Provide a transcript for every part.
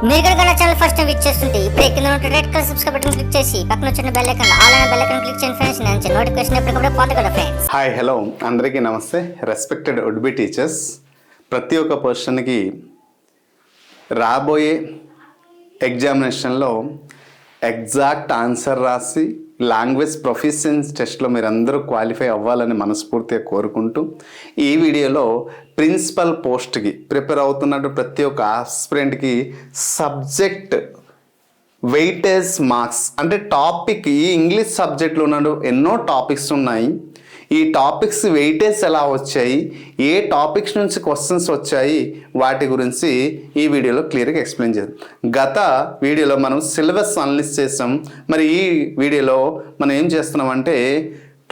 మీరు కనుక channel first time visit చేస్తుంటే ఇప్పుడు కింద ఉన్న red colour subscribe button click చేసి పక్కన వచ్చిన బెల్ ఐకాన్ ఆల్ అనే బెల్ ఐకాన్ క్లిక్ చేయండి ఫ్రెండ్స్. నేను నోటిఫికేషన్ ఎప్పటికప్పుడు పొందగలరు ఫ్రెండ్స్. హాయ్ హలో అందరికీ నమస్తే. రెస్పెక్టెడ్ వుడ్ బి టీచర్స్, ప్రతి ఒక్క పర్సన్కి రాబోయే ఎగ్జామినేషన్లో ఎగ్జాక్ట్ ఆన్సర్ రాసి లాంగ్వేజ్ ప్రొఫిషియన్సీ టెస్ట్లో మీరు అందరూ క్వాలిఫై అవ్వాలని మనస్ఫూర్తిగా కోరుకుంటూ ఈ వీడియోలో ప్రిన్సిపల్ పోస్ట్కి ప్రిపేర్ అవుతున్నట్టు ప్రతి ఒక్క ఆస్పిరెంట్కి సబ్జెక్ట్ వెయిటేజ్ మార్క్స్ అంటే టాపిక్, ఈ ఇంగ్లీష్ సబ్జెక్ట్లో ఉన్నాడు ఎన్నో టాపిక్స్ ఉన్నాయి. ఈ టాపిక్స్ వెయిటేజ్ ఎలా వచ్చాయి, ఏ టాపిక్స్ నుంచి క్వశ్చన్స్ వచ్చాయి, వాటి గురించి ఈ వీడియోలో క్లియర్గా ఎక్స్ప్లెయిన్ చేద్దాం. గత వీడియోలో మనం సిలబస్ అనలిస్ట్ చేసాం. మరి ఈ వీడియోలో మనం ఏం చేస్తున్నామంటే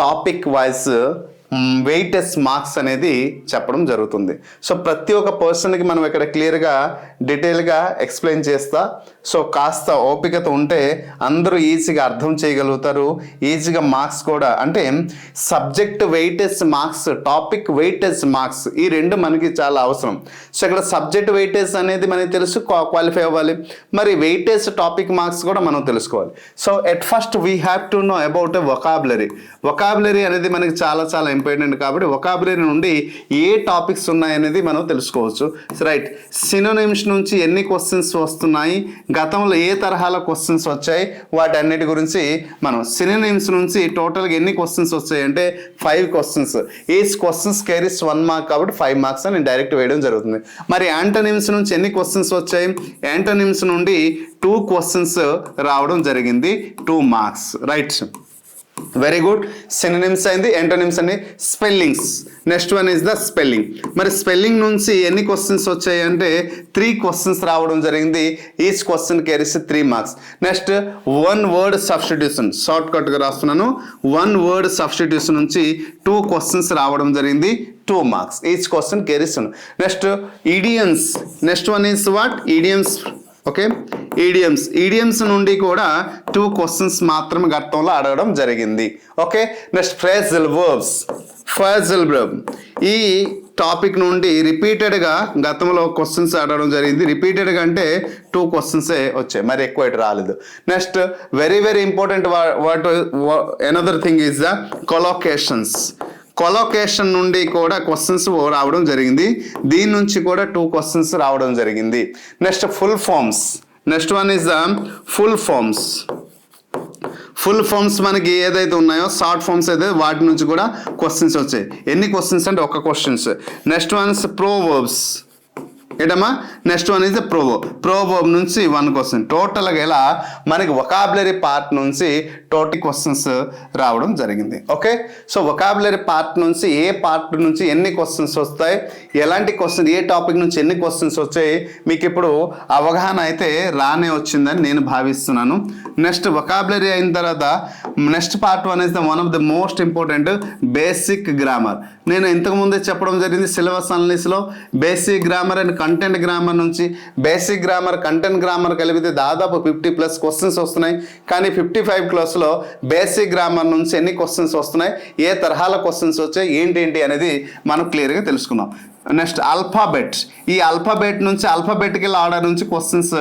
టాపిక్ వైజ్ వెయిటేజ్ మార్క్స్ అనేది చెప్పడం జరుగుతుంది. సో ప్రతి ఒక్క పర్సన్కి మనం ఇక్కడ క్లియర్గా డీటెయిల్గా ఎక్స్ప్లెయిన్ చేస్తా. సో కాస్త ఓపికత ఉంటే అందరూ ఈజీగా అర్థం చేయగలుగుతారు. ఈజీగా మార్క్స్ కూడా అంటే subject weightage marks, topic weightage marks ఈ రెండు మనకి చాలా అవసరం. సో ఇక్కడ సబ్జెక్ట్ వెయిటేజ్ అనేది మనకి తెలుసు, క్వాలిఫై అవ్వాలి. మరి వెయిటేజ్ టాపిక్ మార్క్స్ కూడా మనం తెలుసుకోవాలి. So at first we have to know about vocabulary. Vocabulary అనేది మనకి చాలా చాలా ఇంపార్టెంట్ కాబట్టి వొకాబులరీ నుండి ఏ టాపిక్స్ ఉన్నాయనేది మనం తెలుసుకోవచ్చు. రైట్, సినోనిమ్స్ నుంచి ఎన్ని క్వశ్చన్స్ వస్తున్నాయి, గతంలో ఏ తరహాలో క్వశ్చన్స్ వచ్చాయి, వాటన్నిటి గురించి మనం సినోనిమ్స్ నుంచి టోటల్గా ఎన్ని క్వశ్చన్స్ వచ్చాయి అంటే 5 questions. Each questions carries 1 mark కాబట్టి 5 మార్క్స్ అని డైరెక్ట్ వేయడం జరుగుతుంది. మరి యాంటోనిమ్స్ నుంచి ఎన్ని క్వశ్చన్స్ వచ్చాయి, యాంటోనిమ్స్ నుండి 2 క్వశ్చన్స్ రావడం జరిగింది, 2 marks. Right, very good. Synonyms అయింది, యాంటోనిమ్స్ అని. Spellings, next one is the spelling. మరి స్పెల్లింగ్ నుంచి ఎన్ని క్వశ్చన్స్ వచ్చాయి అంటే 3 క్వశ్చన్స్ రావడం జరిగింది. Each question carries 3 marks. Next 1 word substitution, short కట్గా రాస్తున్నాను. 1 వర్డ్ సబ్స్టిట్యూషన్ నుంచి 2 క్వశ్చన్స్ రావడం జరిగింది, 2 marks. Each question carries. Next idioms, next one is what idioms. Okay, idioms నుండి కూడా 2 క్వశ్చన్స్ మాత్రమే గతంలో అడగడం జరిగింది. Okay, next phrasal verbs. Phrasal verb ఈ టాపిక్ నుండి రిపీటెడ్గా గతంలో క్వశ్చన్స్ అడగడం జరిగింది. రిపీటెడ్గా అంటే 2 క్వశ్చన్సే వచ్చాయి, మరి ఎక్కువ రాలేదు. Next very very important another thing is the collocations. Collocation నుండి కూడా క్వశ్చన్స్ రావడం జరిగింది. దీని నుంచి కూడా 2 క్వశ్చన్స్ రావడం జరిగింది. Next full forms. Next one is the full forms. Full forms మనకి ఏదైతే ఉన్నాయో షార్ట్ ఫామ్స్ అయితే వాటి నుంచి కూడా క్వశ్చన్స్ వచ్చాయి. ఎన్ని క్వశ్చన్స్ అంటే 1 questions. Next one is proverbs. ఏంటమ్మా, next one is the proverb నుంచి 1 క్వశ్చన్. టోటల్గా ఇలా మనకి వొకాబులరీ పార్ట్ నుంచి టోటల్ క్వశ్చన్స్ రావడం జరిగింది. ఓకే, సో వొకాబులరీ పార్ట్ నుంచి ఏ పార్ట్ నుంచి ఎన్ని క్వశ్చన్స్ వస్తాయి, ఎలాంటి క్వశ్చన్, ఏ టాపిక్ నుంచి ఎన్ని క్వశ్చన్స్ వచ్చాయి మీకు ఇప్పుడు అవగాహన అయితే రానే వచ్చిందని నేను భావిస్తున్నాను. నెక్స్ట్ వొకాబులరీ అయిన తర్వాత next part 1 is the one of the most important basic grammar. నేను ఇంతకుముందే చెప్పడం జరిగింది సిలబస్ అనలిస్ట్లో basic grammar and content grammar నుంచి. బేసిక్ గ్రామర్, కంటెంట్ గ్రామర్ కలిపితే దాదాపు 50+ క్వశ్చన్స్ వస్తున్నాయి. కానీ 55 క్లాస్లో బేసిక్ గ్రామర్ నుంచి ఎన్ని క్వశ్చన్స్ వస్తున్నాయి, ఏ తరహాల క్వశ్చన్స్ వచ్చాయి, ఏంటి అనేది మనం క్లియర్గా తెలుసుకుందాం. Next alphabet. ఈ ఆల్ఫాబెట్ నుంచి ఆల్ఫాబెటికల్ ఆర్డర్ నుంచి క్వశ్చన్స్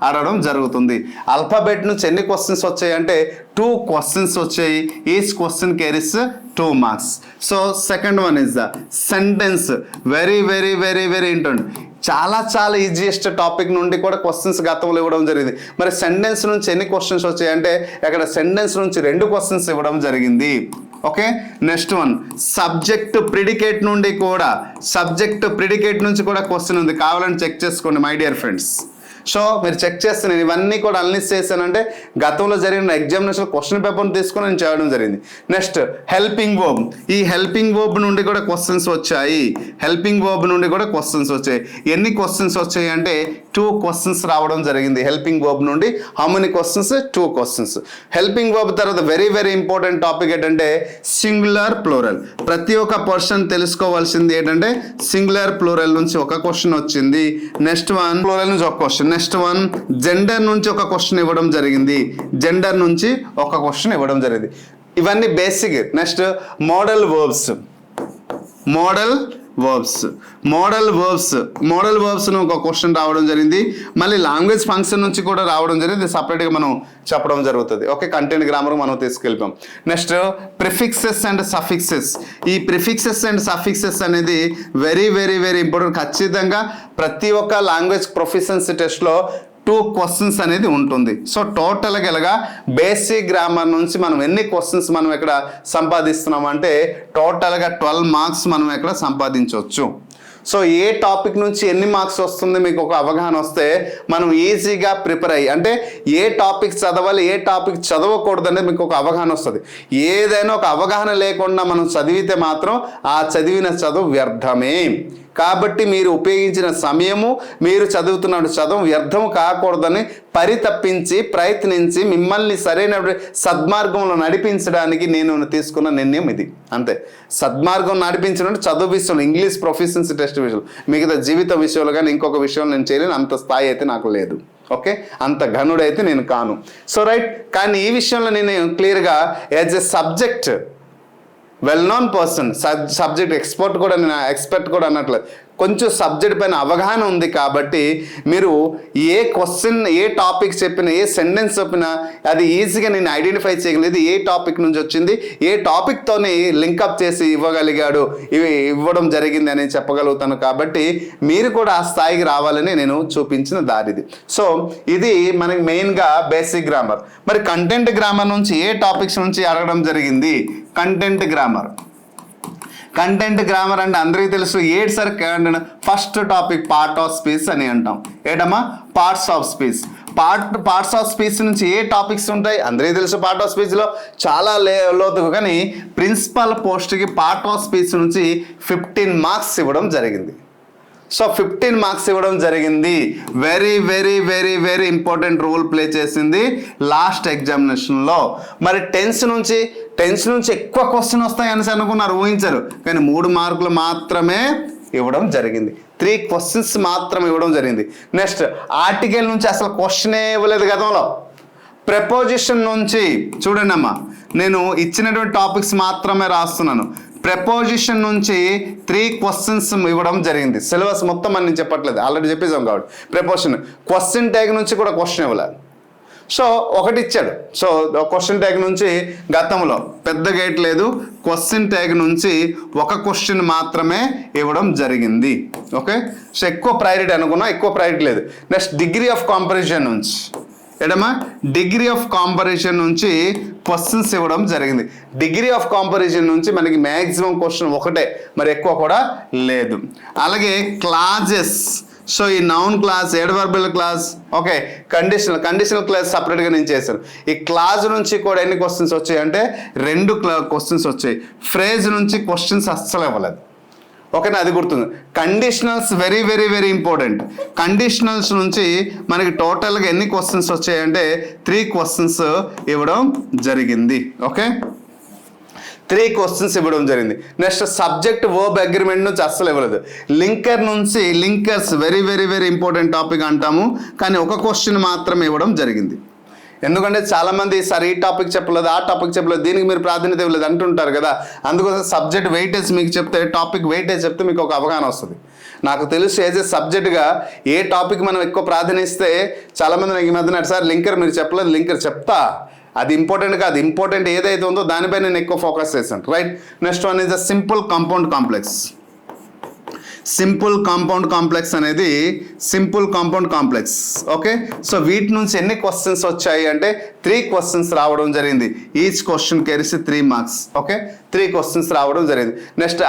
అడగడం జరుగుతుంది. ఆల్ఫాబెట్ నుంచి ఎన్ని క్వశ్చన్స్ వచ్చాయి అంటే 2 క్వశ్చన్స్ వచ్చాయి. Each question carries 2 marks. So second one is the sentence. Very very very very important. చాలా చాలా ఈజియెస్ట్ టాపిక్ నుండి కూడా క్వశ్చన్స్ గతంలో ఇవ్వడం జరిగింది. మరి సెంటెన్స్ నుంచి ఎన్ని క్వశ్చన్స్ వచ్చాయంటే అక్కడ సెంటెన్స్ నుంచి 2 క్వశ్చన్స్ ఇవ్వడం జరిగింది. Okay, next one subject predicate నుండి కూడా, సబ్జెక్ట్ ప్రిడికేట్ నుంచి కూడా క్వశ్చన్ ఉంది. కావాలని చెక్ చేసుకోండి మై డియర్ ఫ్రెండ్స్. సో మీరు చెక్ చేస్తే నేను ఇవన్నీ కూడా అనలైజ్ చేశానంటే గతంలో జరిగిన ఎగ్జామినేషన్ క్వశ్చన్ పేపర్ని తీసుకొని నేను చేయడం జరిగింది. Next helping verb. ఈ హెల్పింగ్ వర్బ్ నుండి కూడా క్వశ్చన్స్ వచ్చాయి. హెల్పింగ్ వర్బ్ నుండి కూడా క్వశ్చన్స్ వచ్చాయి. ఎన్ని క్వశ్చన్స్ వచ్చాయి అంటే 2 క్వశ్చన్స్ రావడం జరిగింది. హెల్పింగ్ వర్బ్ నుండి how many questions, 2 questions. Helping verb తర్వాత వెరీ వెరీ ఇంపార్టెంట్ టాపిక్ ఏంటంటే సింగులర్ ప్లూరల్. ప్రతి ఒక్క పర్సన్ తెలుసుకోవాల్సింది ఏంటంటే సింగులర్ ప్లూరల్ నుంచి 1 క్వశ్చన్ వచ్చింది. నెక్స్ట్ వన్ ప్లూరల్ నుంచి 1 క్వశ్చన్. నెక్స్ట్ వన్ జెండర్ నుంచి 1 క్వశ్చన్ ఇవ్వడం జరిగింది. జెండర్ నుంచి 1 క్వశ్చన్ ఇవ్వడం జరిగింది. ఇవన్నీ basic. Next model verbs. Model verbs. Model వర్బ్స్ను ఒక క్వశ్చన్ రావడం జరిగింది. మళ్ళీ లాంగ్వేజ్ ఫంక్షన్ నుంచి కూడా రావడం జరిగింది, సపరేట్గా మనం చెప్పడం జరుగుతుంది. ఓకే, కంటెంట్ గ్రామర్ మనం తీసుకెళ్ళిపోయాం. Next prefixes and suffixes. ఈ ప్రిఫిక్సెస్ అండ్ సఫిక్సెస్ అనేది వెరీ వెరీ వెరీ ఇంపార్టెంట్. ఖచ్చితంగా ప్రతి ఒక్క లాంగ్వేజ్ ప్రొఫిషియన్సీ టెస్ట్లో 2 క్వశ్చన్స్ అనేది ఉంటుంది. సో టోటల్గా ఇలాగా బేసిక్ గ్రామర్ నుంచి మనం ఎన్ని క్వశ్చన్స్ మనం ఇక్కడ సంపాదిస్తున్నాం అంటే టోటల్గా 12 మార్క్స్ మనం ఇక్కడ సంపాదించవచ్చు. సో ఏ టాపిక్ నుంచి ఎన్ని మార్క్స్ వస్తుంది మీకు ఒక అవగాహన వస్తే మనం ఈజీగా ప్రిపేర్ అయ్యి, అంటే ఏ టాపిక్ చదవాలి ఏ టాపిక్ చదవకూడదు అనేది మీకు ఒక అవగాహన వస్తుంది. ఏదైనా ఒక అవగాహన లేకుండా మనం చదివితే మాత్రం ఆ చదివిన చదువు వ్యర్థమే. కాబట్టి మీరు ఉపయోగించిన సమయము, మీరు చదువుతున్న చదువు వ్యర్థం కాకూడదని పరితపించి ప్రయత్నించి మిమ్మల్ని సరైన సద్మార్గంలో నడిపించడానికి నేను తీసుకున్న నిర్ణయం ఇది. అంతే, సద్మార్గం నడిపించడం చదువు ఇంగ్లీష్ ప్రొఫిషియన్సీ టెస్ట్ విషయంలో, మిగతా జీవిత విషయంలో కానీ ఇంకొక విషయంలో నేను చేయలేను. అంత స్థాయి అయితే నాకు లేదు. ఓకే, అంత ఘనుడైతే నేను కాను. సో రైట్, కానీ ఈ విషయంలో నేను క్లియర్గా as a subject well known person, subject expert కూడా అన్నట్లేదు, కొంచెం సబ్జెక్ట్ పైన అవగాహన ఉంది కాబట్టి మీరు ఏ క్వశ్చన్ ఏ టాపిక్ చెప్పినా ఏ సెంటెన్స్ చెప్పినా అది ఈజీగా నేను ఐడెంటిఫై చేయగలిగేది ఏ టాపిక్ నుంచి వచ్చింది, ఏ టాపిక్తోనే లింకప్ చేసి ఇవ్వడం జరిగింది అని చెప్పగలుగుతాను. కాబట్టి మీరు కూడా ఆ స్థాయికి రావాలని నేను చూపించిన దారిది. సో ఇది మనకి మెయిన్గా బేసిక్ గ్రామర్. మరి కంటెంట్ గ్రామర్ నుంచి ఏ టాపిక్స్ నుంచి అడగడం జరిగింది? కంటెంట్ గ్రామర్ అంటే అందరికీ తెలుసు. Sir first topic part of speech అని అంటాం. ఏటమ్మా? Parts of speech. Parts of speech నుంచి ఏ టాపిక్స్ ఉంటాయి? అందరికీ తెలుసు పార్ట్ ఆఫ్ స్పీచ్లో చాలా లోతుగా, కానీ ప్రిన్సిపల్ పోస్ట్కి పార్ట్ ఆఫ్ స్పీచ్ నుంచి 15 మార్క్స్ ఇవ్వడం జరిగింది. సో 15 మార్క్స్ ఇవ్వడం జరిగింది. Very very very very important role play చేసింది లాస్ట్ ఎగ్జామినేషన్లో. మరి టెన్స్ నుంచి ఎక్కువ క్వశ్చన్ వస్తాయని అనుకున్నారు, ఊహించారు. కానీ 3 మార్కులు మాత్రమే ఇవ్వడం జరిగింది. 3 క్వశ్చన్స్ మాత్రం ఇవ్వడం జరిగింది. నెక్స్ట్ ఆర్టికల్ నుంచి అసలు క్వశ్చనే ఇవ్వలేదు గతంలో. ప్రెపోజిషన్ నుంచి చూడండి అమ్మా, నేను ఇచ్చినటువంటి టాపిక్స్ మాత్రమే రాస్తున్నాను. ప్రెపోజిషన్ నుంచి 3 క్వశ్చన్స్ ఇవ్వడం జరిగింది. సిలబస్ మొత్తం అని నేను చెప్పట్లేదు, ఆల్రెడీ చెప్పేసాం కాబట్టి. ప్రెపోజిషన్ క్వశ్చన్ ట్యాగ్ నుంచి కూడా క్వశ్చన్ ఇవ్వలేదు. సో ఒకటి ఇచ్చాడు. సో క్వశ్చన్ ట్యాగ్ నుంచి గతంలో పెద్ద గేట్ లేదు, క్వశ్చన్ ట్యాగ్ నుంచి ఒక క్వశ్చన్ మాత్రమే ఇవ్వడం జరిగింది. ఓకే, సో ఎక్కువ ప్రయారిటీ అనుకున్నా, ఎక్కువ ప్రయారిటీ లేదు. నెక్స్ట్ డిగ్రీ ఆఫ్ కంపారిజన్ నుంచి డిగ్రీ ఆఫ్ కాంపారిజన్ నుంచి క్వశ్చన్స్ ఇవ్వడం జరిగింది. డిగ్రీ ఆఫ్ కాంపారిజన్ నుంచి మనకి మ్యాక్సిమం క్వశ్చన్ ఒకటే, మరి ఎక్కువ కూడా లేదు. అలాగే క్లాజెస్. సో ఈ noun clause, adverbial class, okay, conditional clause సపరేట్గా నేను చేశాను. ఈ క్లాజ్ నుంచి కూడా ఎన్ని క్వశ్చన్స్ వచ్చాయి అంటే 2 క్వశ్చన్స్ వచ్చాయి. ఫ్రేజ్ నుంచి క్వశ్చన్స్ అస్సలు ఇవ్వలేదు. ఓకేనా, అది గుర్తుంది. Conditionals very very very important. Conditionals నుంచి మనకి టోటల్గా ఎన్ని క్వశ్చన్స్ వచ్చాయంటే 3 క్వశ్చన్స్ ఇవ్వడం జరిగింది. ఓకే, 3 క్వశ్చన్స్ ఇవ్వడం జరిగింది. నెక్స్ట్ సబ్జెక్ట్ వర్బ్ అగ్రిమెంట్ నుంచి అస్సలు ఇవ్వలేదు. Linkers very very very important topic అంటాము, కానీ ఒక క్వశ్చన్ మాత్రమే ఇవ్వడం జరిగింది. ఎందుకంటే చాలామంది సార్ ఈ టాపిక్ చెప్పలేదు, ఆ టాపిక్ చెప్పలేదు, దీనికి మీరు ప్రాధాన్యత ఇవ్వలేదు అంటుంటారు కదా. అందుకోసం సబ్జెక్ట్ వెయిటేజ్ మీకు చెప్తే, టాపిక్ వెయిటేజ్ చెప్తే మీకు ఒక అవగాహన వస్తుంది. నాకు తెలుసు యాజ్ ఏ సబ్జెక్ట్గా ఏ టాపిక్ మనం ఎక్కువ ప్రాధాన్యస్తే, చాలామంది నాకు ఈ మధ్యన సార్ లింకర్ మీరు చెప్పలేదు, లింకర్ చెప్తా, అది ఇంపార్టెంట్ కాదు, ఇంపార్టెంట్ ఏదైతే ఉందో దానిపై నేను ఎక్కువ ఫోకస్ చేశాను. Right, next one is the simple compound complex. Simple compound complex అనేది simple compound complex. Okay, so వీటి నుంచి ఎన్ని క్వశ్చన్స్ వచ్చాయి అంటే 3 క్వశ్చన్స్ రావడం జరిగింది. Each question carries 3 marks. Okay, 3 questions రావడం జరిగింది. Next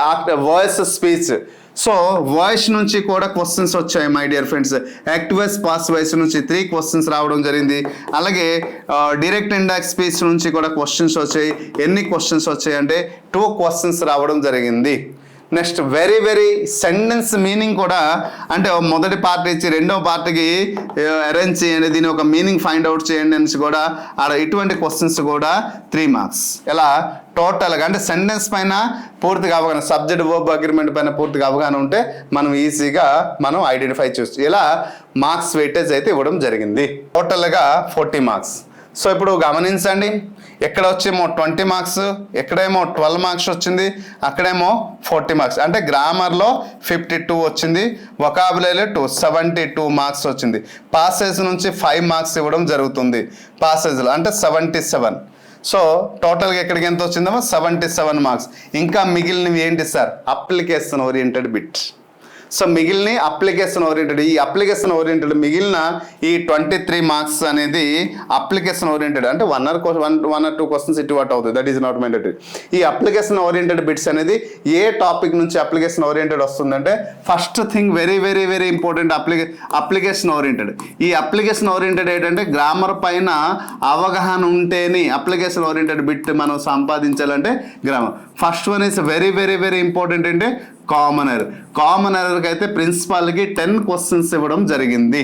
voice speech. So voice నుంచి కూడా క్వశ్చన్స్ వచ్చాయి my dear friends. Active voice, passive voice నుంచి 3 క్వశ్చన్స్ రావడం జరిగింది. అలాగే డైరెక్ట్ ఇండైరెక్ట్ స్పీచ్ నుంచి కూడా క్వశ్చన్స్ వచ్చాయి. ఎన్ని క్వశ్చన్స్ వచ్చాయి అంటే 2 క్వశ్చన్స్ రావడం జరిగింది. Next very very sentence meaning కూడా, అంటే మొదటి పార్ట్ ఇచ్చి రెండవ పార్ట్కి అరేంజ్ చేయండి, దీని ఒక మీనింగ్ ఫైండ్ అవుట్ చేయండి అని కూడా ఇటువంటి క్వశ్చన్స్ కూడా 3 మార్క్స్. ఇలా టోటల్గా అంటే సెంటెన్స్ పైన పూర్తిగా అవగాహన, సబ్జెక్ట్ వర్బ్ అగ్రిమెంట్ పైన పూర్తిగా అవగాహన ఉంటే మనం ఈజీగా ఐడెంటిఫై చేస్తాం. ఇలా మార్క్స్ వెయిటేజ్ అయితే ఇవ్వడం జరిగింది. టోటల్గా 40 మార్క్స్. సో ఇప్పుడు గమనించండి, ఎక్కడ వచ్చేమో 20 మార్క్స్, ఎక్కడేమో 12 మార్క్స్ వచ్చింది, అక్కడేమో 40 మార్క్స్. అంటే గ్రామర్లో 52 వచ్చింది, వొకాబులరీలో 72 మార్క్స్ వచ్చింది. పాసేజ్ నుంచి 5 మార్క్స్ ఇవ్వడం జరుగుతుంది. పాసేజ్లో అంటే 77. సో టోటల్గా ఎక్కడికి ఎంత వచ్చిందేమో 77 మార్క్స్. ఇంకా మిగిలినవి ఏంటి sir? Application oriented bit. So మిగిలిన అప్లికేషన్ ఓరియంటెడ్, ఈ అప్లికేషన్ ఓరియంటెడ్ మిగిలిన ఈ 23 మార్క్స్ అనేది అప్లికేషన్ ఓరియంటెడ్. అంటే 1 or 2 క్వశ్చన్స్ ఇటు అటు అవుతుంది, దట్ ఈస్ నాట్ మ్యాండేటరీ. ఈ అప్లికేషన్ ఓరియంటెడ్ బిట్స్ అనేది ఏ టాపిక్ నుంచి అప్లికేషన్ ఓరియంటెడ్ వస్తుందంటే, first thing very very very important application oriented. ఈ అప్లికేషన్ ఓరియంటెడ్ ఏంటంటే గ్రామర్ పైన అవగాహన ఉంటేనే అప్లికేషన్ ఓరియంటెడ్ బిట్ మనం సంపాదించాలంటే grammar. First one is very very very important అంటే కామన్ ఎర్రర్. కామన్ ఎర్రర్కి అయితే ప్రిన్సిపాల్కి 10 క్వశ్చన్స్ ఇవ్వడం జరిగింది.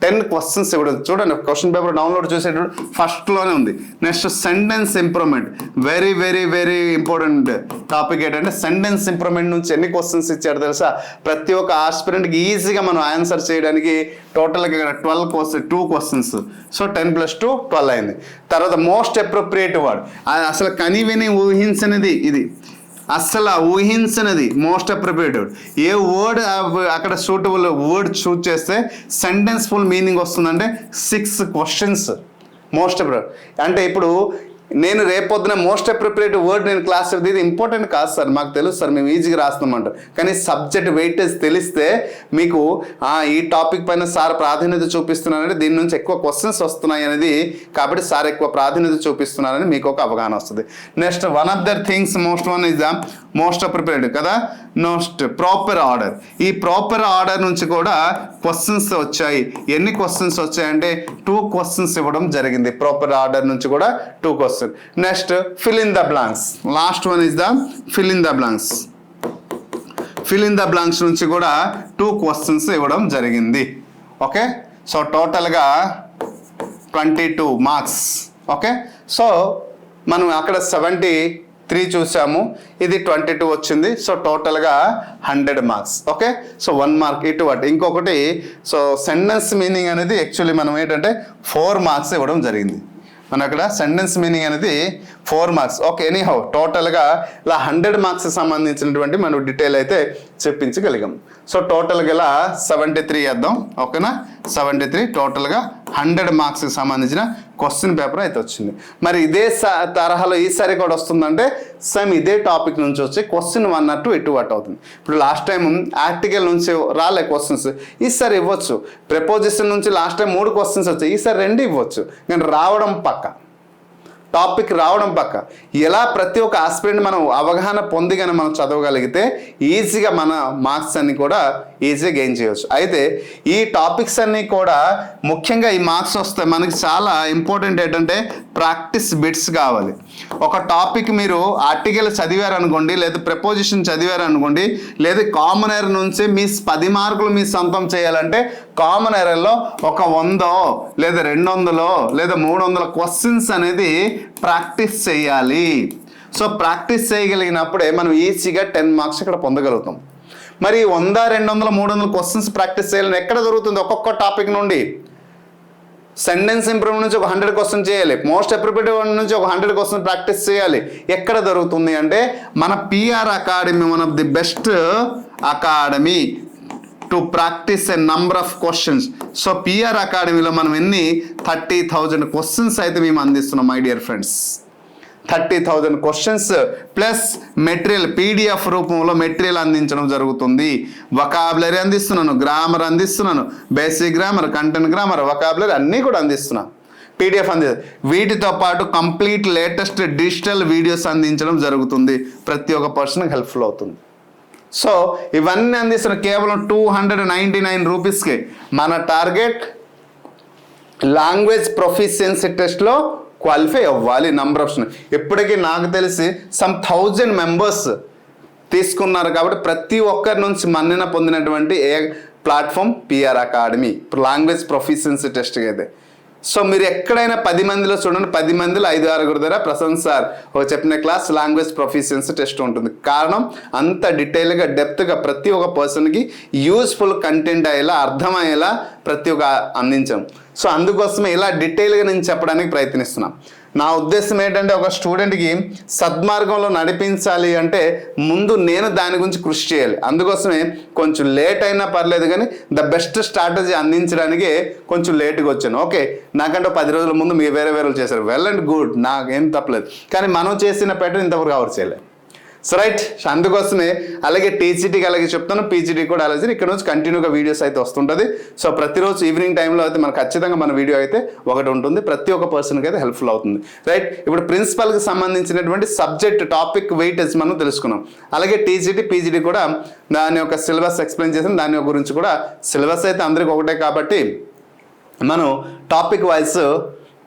10 క్వశ్చన్స్ ఇవ్వడం. చూడండి, క్వశ్చన్ పేపర్ డౌన్లోడ్ చేసేటప్పుడు ఫస్ట్లోనే ఉంది. Next sentence improvement, very very very important topic. ఏంటంటే సెంటెన్స్ ఇంప్రూవ్మెంట్ నుంచి ఎన్ని క్వశ్చన్స్ ఇచ్చారు తెలుసా? ప్రతి ఒక్క ఆస్పిరెంట్కి ఈజీగా మనం ఆన్సర్ చేయడానికి టోటల్గా ఇక్కడ 2 క్వశ్చన్స్. సో 10 + 2 12 అయింది. తర్వాత మోస్ట్ అప్రోప్రియేట్ వర్డ్, అసలు కనివిని ఊహించనిది, ఇది అస్సలు ఊహించినది మోస్ట్ అప్రోప్రియేట్. ఏ వర్డ్ అక్కడ సూటబుల్ వర్డ్ చూజ్ చేస్తే సెంటెన్స్ ఫుల్ మీనింగ్ వస్తుందంటే 6 క్వశ్చన్స్ మోస్ట్ అప్రోప్రియేట్. అంటే ఇప్పుడు నేను రేపొద్దున మోస్ట్ అప్రోప్రియేట్ వర్డ్ నేను క్లాస్ ఇది ఇంపార్టెంట్ కాదు సార్, మాకు తెలుసు సార్, మేము ఈజీగా రాస్తామంటారు. కానీ సబ్జెక్ట్ వెయిటేజ్ తెలిస్తే మీకు ఈ టాపిక్ పైన సార్ ప్రాధాన్యత చూపిస్తున్నారంటే దీని నుంచి ఎక్కువ క్వశ్చన్స్ వస్తున్నాయి అనేది, కాబట్టి సార్ ఎక్కువ ప్రాధాన్యత చూపిస్తున్నారని మీకు ఒక అవగాహన వస్తుంది. Next one of the things most one is the most appropriate కదా, నెక్స్ట్ ప్రాపర్ ఆర్డర్. ఈ ప్రాపర్ ఆర్డర్ నుంచి కూడా క్వశ్చన్స్ వచ్చాయి. ఎన్ని క్వశ్చన్స్ వచ్చాయంటే 2 క్వశ్చన్స్ ఇవ్వడం జరిగింది. ప్రాపర్ ఆర్డర్ నుంచి కూడా 2 questions. Next fill in the blanks. Last one is the fill in the blanks. Fill in the blanks నుంచి కూడా 2 క్వశ్చన్స్ ఇవ్వడం జరిగింది. ఓకే, సో టోటల్గా 22 మార్క్స్. ఓకే, సో మనం అక్కడ 73 చూసాము, ఇది 22 వచ్చింది. సో టోటల్గా 100 మార్క్స్. ఓకే, సో 1 మార్క్ ఇటు అటు. ఇంకొకటి, సో సెంటెన్స్ మీనింగ్ అనేది యాక్చువల్లీ మనం ఏంటంటే 4 మార్క్స్ ఇవ్వడం జరిగింది. మన అక్కడ సెంటెన్స్ మీనింగ్ అనేది 4 మార్క్స్. ఓకే, ఎనీహౌ టోటల్గా ఇలా 100 మార్క్స్ సంబంధించినటువంటి మనం డీటెయిల్ అయితే చెప్పించగలిగాం. సో టోటల్గా ఇలా 73 వేద్దాం. ఓకేనా, 73 టోటల్గా 100 మార్క్స్కి సంబంధించిన క్వశ్చన్ పేపర్ అయితే వచ్చింది. మరి ఇదే తరహాలో ఈసారి కూడా వస్తుందంటే సేమ్ ఇదే టాపిక్ నుంచి వచ్చి క్వశ్చన్ 1 or 2 ఇటు అటు అవుతుంది. ఇప్పుడు లాస్ట్ టైం ఆర్టికల్ నుంచి రాలే క్వశ్చన్స్, ఈసారి ఇవ్వచ్చు. ప్రిపోజిషన్ నుంచి లాస్ట్ టైం 3 క్వశ్చన్స్ వచ్చాయి, ఈసారి 2 ఇవ్వచ్చు. కానీ రావడం పక్క, టాపిక్ రావడం పక్క. ఎలా ప్రతి ఒక్క ఆస్పిరెంట్ మనం అవగాహన పొందిగానే మనం చదవగలిగితే ఈజీగా మన మార్క్స్ అన్ని కూడా ఈజీగా గెయిన్ చేయవచ్చు. అయితే ఈ టాపిక్స్ అన్నీ కూడా ముఖ్యంగా ఈ మార్క్స్ వస్తే మనకి చాలా ఇంపార్టెంట్ ఏంటంటే ప్రాక్టీస్ బిట్స్ కావాలి. ఒక టాపిక్ మీరు ఆర్టికల్ చదివారనుకోండి, లేదా ప్రిపోజిషన్ చదివారనుకోండి, లేదా కామన్ ఎర్రర్ నుంచి మీ 10 మార్కులు మీ సొంతం చేయాలంటే కామన్ ఎర్రర్లో ఒక 100 లేదా 200 లేదా 300 క్వశ్చన్స్ అనేది ప్రాక్టీస్ చేయాలి. సో ప్రాక్టీస్ చేయగలిగినప్పుడే మనం ఈజీగా 10 మార్క్స్ ఇక్కడ పొందగలుగుతాం. మరి 100, 200, 300 క్వశ్చన్స్ ప్రాక్టీస్ చేయాలని ఎక్కడ దొరుకుతుంది? ఒక్కొక్క టాపిక్ నుండి సెంటెన్స్ ఇంప్రూవ్మెంట్ నుంచి ఒక 100 క్వశ్చన్ చేయాలి, మోస్ట్ అప్రోప్రియేట్ నుంచి ఒక 100 క్వశ్చన్ ప్రాక్టీస్ చేయాలి. ఎక్కడ దొరుకుతుంది అంటే మన PR academy, one of the best academy to practice a number of questions. So PR అకాడమీలో మనం 30,000 క్వశ్చన్స్ అయితే మేము అందిస్తున్నాం my dear friends. 30,000 questions plus material PDF రూపంలో మెటీరియల్ అందించడం జరుగుతుంది. వొకాబులరీ అందిస్తున్నాను, గ్రామర్ అందిస్తున్నాను, basic grammar, content grammar, vocabulary అన్నీ కూడా అందిస్తున్నాను. పీడిఎఫ్ వీటితో పాటు కంప్లీట్ లేటెస్ట్ డిజిటల్ వీడియోస్ అందించడం జరుగుతుంది. ప్రతి ఒక్క పర్సన్కి హెల్ప్ఫుల్ అవుతుంది. సో ఇవన్నీ అందిస్తున్న కేవలం 299 రూపీస్కి. మన టార్గెట్ లాంగ్వేజ్ ప్రొఫిషియన్సీ టెస్ట్లో క్వాలిఫై అవ్వాలి. నంబర్ ఆఫ్ ఇప్పటికీ నాకు తెలిసి సమ్ 1000 మెంబర్స్ తీసుకున్నారు. కాబట్టి ప్రతి ఒక్కరి నుంచి మన్నన పొందినటువంటి a platform PR Academy language proficiency టెస్ట్కి అయితే. సో మీరు ఎక్కడైనా 10 మందిలో చూడండి, 10 మందిలో 5-6 దగ్గర ప్రశాంత్ సార్ చెప్పిన క్లాస్ లాంగ్వేజ్ ప్రొఫిషియన్సీ టెస్ట్ ఉంటుంది. కారణం అంత డీటెయిల్గా డెప్త్గా ప్రతి ఒక్క పర్సన్కి యూస్ఫుల్ కంటెంట్ అయ్యేలా అర్థమయ్యేలా ప్రతి ఒక్క అందించాం. సో అందుకోసమే ఇలా డీటెయిల్గా నేను చెప్పడానికి ప్రయత్నిస్తున్నాను. నా ఉద్దేశం ఏంటంటే ఒక స్టూడెంట్కి సద్మార్గంలో నడిపించాలి అంటే ముందు నేను దాని గురించి కృషి చేయాలి. అందుకోసమే కొంచెం లేట్ అయినా పర్లేదు కానీ ద బెస్ట్ స్ట్రాటజీ అందించడానికి కొంచెం లేట్గా వచ్చాను. ఓకే, నాకంటే 10 రోజుల ముందు మీరు వేరే చేశారు, వెల్ అండ్ గుడ్, నాకేం తప్పలేదు. కానీ మనం చేసిన ప్యాటర్న్ ఇంతవరకు కవర్ చేయలేదు. సో రైట్, అందుకోసమే అలాగే టీజీటీకి అలాగే చెప్తాను, పీజీటీ కూడా అలాగే ఇక్కడ నుంచి కంటిన్యూగా వీడియోస్ అయితే వస్తుంటుంది. సో ప్రతిరోజు ఈవినింగ్ టైంలో అయితే మనకు ఖచ్చితంగా మన వీడియో అయితే ఒకటి ఉంటుంది, ప్రతి ఒక్క పర్సన్కి అయితే హెల్ప్ఫుల్ అవుతుంది. రైట్, ఇప్పుడు ప్రిన్సిపల్కి సంబంధించినటువంటి సబ్జెక్ట్ టాపిక్ వెయిటేజ్ మనం తెలుసుకున్నాం. అలాగే టీజీటీ పీజీటీ కూడా దాని యొక్క సిలబస్ ఎక్స్ప్లెయిన్ చేసాం, దాని గురించి కూడా సిలబస్ అయితే అందరికి ఒకటే కాబట్టి మనం టాపిక్ వైజ్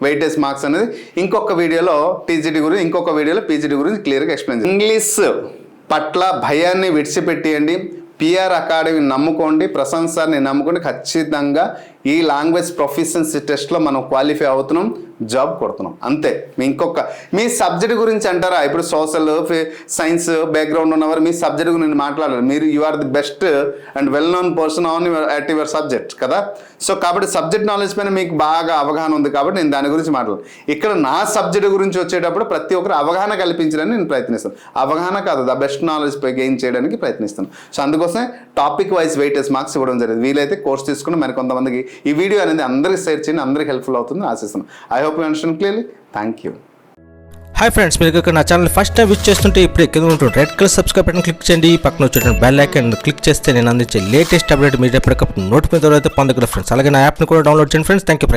వెయిటేజ్ మార్క్స్ అనేది ఇంకొక వీడియోలో టీజీటీ గురించి, ఇంకొక వీడియోలో పీజీటీ గురించి క్లియర్గా ఎక్స్ప్లెయిన్ చేయండి. ఇంగ్లీష్ పట్ల భయాన్ని విడిచిపెట్టేయండి, పిఆర్ అకాడమీని నమ్ముకోండి, ప్రశాంత్ సార్ని నమ్ముకోండి. ఖచ్చితంగా ఈ లాంగ్వేజ్ ప్రొఫిషియన్సీ టెస్ట్లో మనం క్వాలిఫై అవుతున్నాం, జాబ్ కొడుతున్నాం, అంతే. మీ సబ్జెక్ట్ గురించి అంటారా, ఇప్పుడు సోషల్ సైన్స్ బ్యాక్గ్రౌండ్ ఉన్నవారు మీ సబ్జెక్ట్ గురించి మాట్లాడాలి. మీరు you are the best and well known person on at your subject కదా. సో కాబట్టి సబ్జెక్ట్ నాలెడ్జ్ పైన మీకు బాగా అవగాహన ఉంది కాబట్టి నేను దాని గురించి మాట్లాడాలి. ఇక్కడ నా సబ్జెక్ట్ గురించి వచ్చేటప్పుడు ప్రతి ఒక్కరు అవగాహన కల్పించడానికి నేను ప్రయత్నిస్తాను. అవగాహన కాదు, ద బెస్ట్ నాలెడ్జ్ గెయిన్ చేయడానికి ప్రయత్నిస్తాను. సో అందుకోసమే టాపిక్ వైజ్ వెయిటేజ్ మార్క్స్ ఇవ్వడం జరిగింది. వీలైతే కోర్స్ తీసుకుని మరి కొంతమందికి ఈ వీడియో అనేది అందరికీ షేర్ చేయండి, అందరికీ హెల్ప్ఫుల్ అవుతుందని ఆశిస్తున్నాను. I hope you understand clearly. Thank you. Hi friends, మీరు ఇక్కడ నా ఛానల్ ఫస్ట్ టైం విజిట్ చేస్తుంటే ఇప్పుడు కింద ఉంటుంది red colour subscribe button click చేయండి. పక్కన వచ్చే బెల్ ఐకాన్ క్లిక్ చేస్తే నేను అందించే లేటెస్ట్ అప్డేట్ మీరు ఎప్పటికప్పుడు నోటిఫికేషన్ అయితే పొందగలరు ఫ్రెండ్స్. అలాగే నా యాప్ని కూడా డౌన్లోడ్ చేయండి ఫ్రెండ్స్. Thank you.